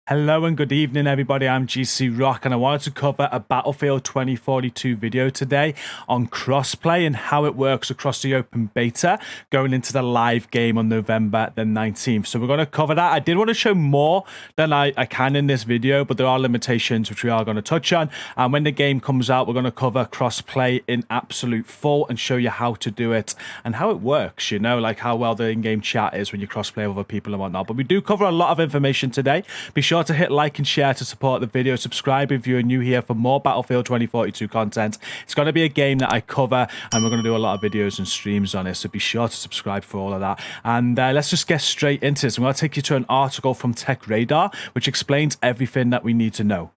Hello and good evening, everybody. I'm GCROCK, and I wanted to cover a Battlefield 2042 video today on crossplay and how it works across the open beta going into the live game on November the 19th. So we're going to cover that. I did want to show more than I can in this video, but there are limitations which we are going to touch on. And when the game comes out, we're going to cover crossplay in absolute full and show you how to do it and how it works, you know, like how well the in-game chat is when you crossplay with other people and whatnot. But we do cover a lot of information today. Be sure to hit like and share to support the video. Subscribe if you're new here for more Battlefield 2042 content. It's going to be a game that I cover, and we're going to do a lot of videos and streams on it, so be sure to subscribe for all of that. And let's just get straight into this. I'm going to take you to an article from Tech Radar, which explains everything that we need to know.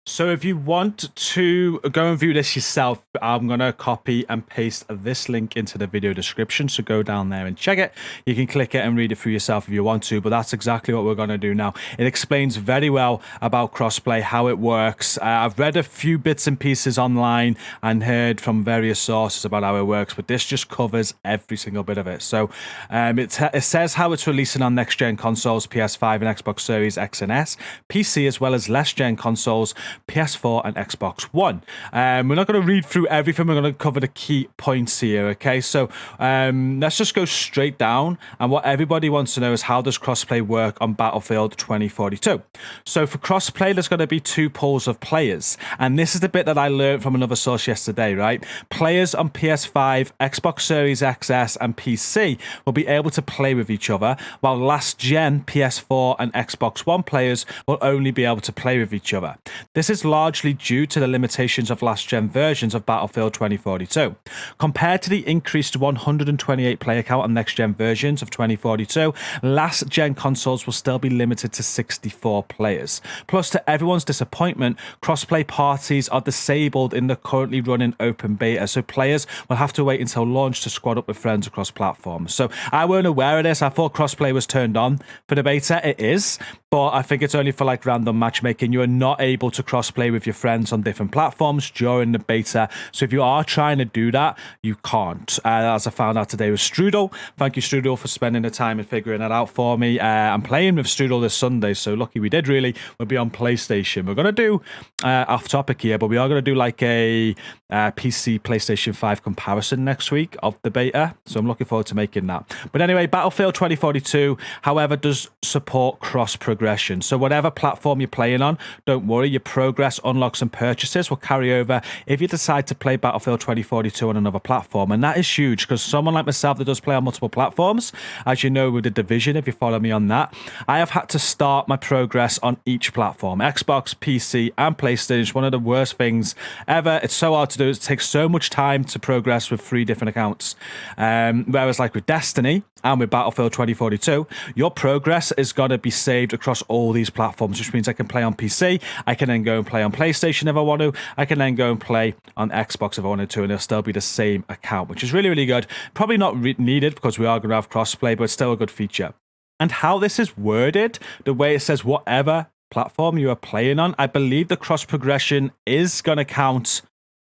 So if you want to go and view this yourself, I'm going to copy and paste this link into the video description. So go down there and check it. You can click it and read it for yourself if you want to, but that's exactly what we're going to do now. It explains very well about crossplay, how it works. I've read a few bits and pieces online and heard from various sources about how it works, but this just covers every single bit of it. So it says how it's releasing on next-gen consoles, PS5 and Xbox Series X and S, PC, as well as less-gen consoles, PS4 and Xbox One. We're not going to read through everything. We're going to cover the key points here, okay? So let's just go straight down. And what everybody wants to know is, how does crossplay work on Battlefield 2042? So for crossplay, there's going to be two pools of players. And this is the bit that I learned from another source yesterday, right? Players on PS5, Xbox Series XS and PC will be able to play with each other, while last-gen PS4 and Xbox One players will only be able to play with each other. This is largely due to the limitations of last-gen versions of Battlefield 2042. Compared to the increased 128 player count on next-gen versions of 2042, last-gen consoles will still be limited to 64 players. Plus, to everyone's disappointment, crossplay parties are disabled in the currently running open beta, so players will have to wait until launch to squad up with friends across platforms. So I weren't aware of this. I thought crossplay was turned on for the beta. It is, but I think it's only for like random matchmaking. You are not able to crossplay with your friends on different platforms during the beta. So if you are trying to do that, you can't. As I found out today with Strudel. Thank you, Strudel, for spending the time and figuring that out for me. I'm playing with Strudel this Sunday, so lucky we did, really. We'll be on PlayStation. We're going to do, off topic here, but we are going to do like a PC PlayStation 5 comparison next week of the beta. So I'm looking forward to making that. But anyway, Battlefield 2042, however, does support cross progression. So whatever platform you're playing on, don't worry, your progress, unlocks and purchases will carry over if you decide to play Battlefield 2042 on another platform. And that is huge, because someone like myself that does play on multiple platforms, as you know with the Division, if you follow me on that, I have had to start my progress on each platform, Xbox, PC and PlayStation. It's one of the worst things ever. It's so hard to do. It takes so much time to progress with 3 different accounts. Whereas like with Destiny and with Battlefield 2042, your progress is going to be saved across all these platforms, which means I can play on PC, I can then go and play on PlayStation if I want to, I can then go and play on Xbox if I wanted to, and it'll still be the same account, which is really, really good. Probably not needed because we are going to have crossplay, but it's still a good feature. And how this is worded, the way it says whatever platform you are playing on, I believe the cross progression is going to count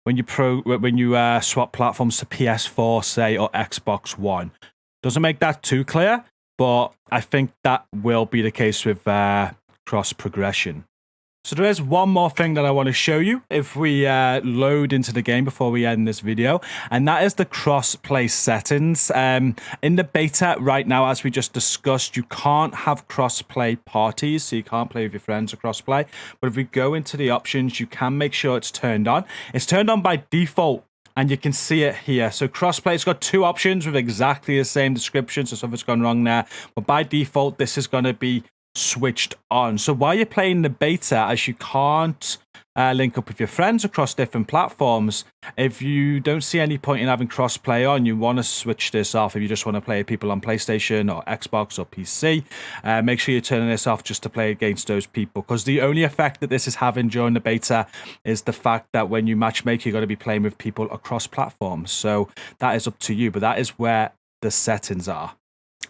when you swap platforms to PS4, say, or Xbox One. Doesn't make that too clear, but I think that will be the case with cross progression. So there is one more thing that I want to show you if we load into the game before we end this video, and that is the crossplay settings. In the beta right now, as we just discussed, you can't have crossplay parties, so you can't play with your friends or crossplay. But if we go into the options, you can make sure it's turned on. It's turned on by default, and you can see it here. So crossplay, it's got 2 options with exactly the same description, so something's gone wrong there. But by default, this is going to be switched on. So while you're playing the beta, as you can't link up with your friends across different platforms, if you don't see any point in having crossplay on, you want to switch this off. If you just want to play people on PlayStation or Xbox or PC, make sure you're turning this off just to play against those people, because the only effect that this is having during the beta is the fact that when you matchmake, you're going to be playing with people across platforms. So that is up to you, but that is where the settings are.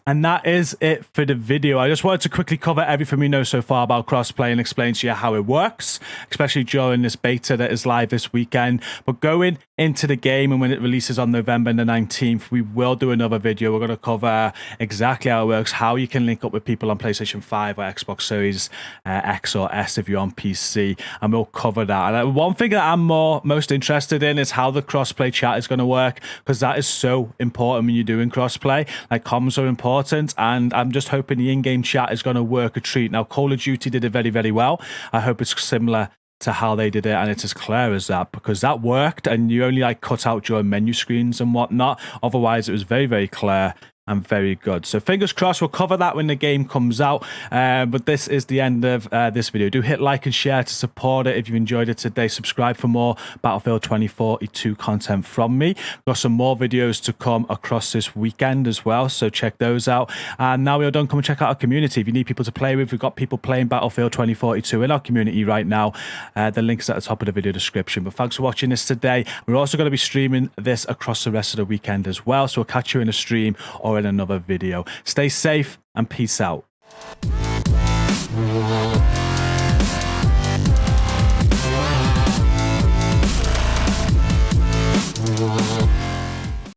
And that is it for the video. I just wanted to quickly cover everything we know so far about crossplay and explain to you how it works, especially during this beta that is live this weekend. But going into the game, and when it releases on November the 19th, we will do another video. We're going to cover exactly how it works, how you can link up with people on PlayStation 5 or Xbox Series X or S if you're on PC, and we'll cover that. And one thing that I'm most interested in is how the crossplay chat is going to work, because that is so important when you're doing crossplay. Like, comms are important, and I'm just hoping the in-game chat is going to work a treat. Now, Call of Duty did it very, very well. I hope it's similar to how they did it, and it's as clear as that, because that worked, and you only like cut out during menu screens and whatnot. Otherwise, it was very, very clear and very good. So fingers crossed, we'll cover that when the game comes out. But this is the end of this video. Do hit like and share to support it if you enjoyed it today. Subscribe for more Battlefield 2042 content from me. We've got some more videos to come across this weekend as well, so check those out. And now we're done, come and check out our community. If you need people to play with, we've got people playing Battlefield 2042 in our community right now. The link's at the top of the video description. But thanks for watching this today. We're also going to be streaming this across the rest of the weekend as well, so we'll catch you in a stream or in another video. Stay safe and peace out.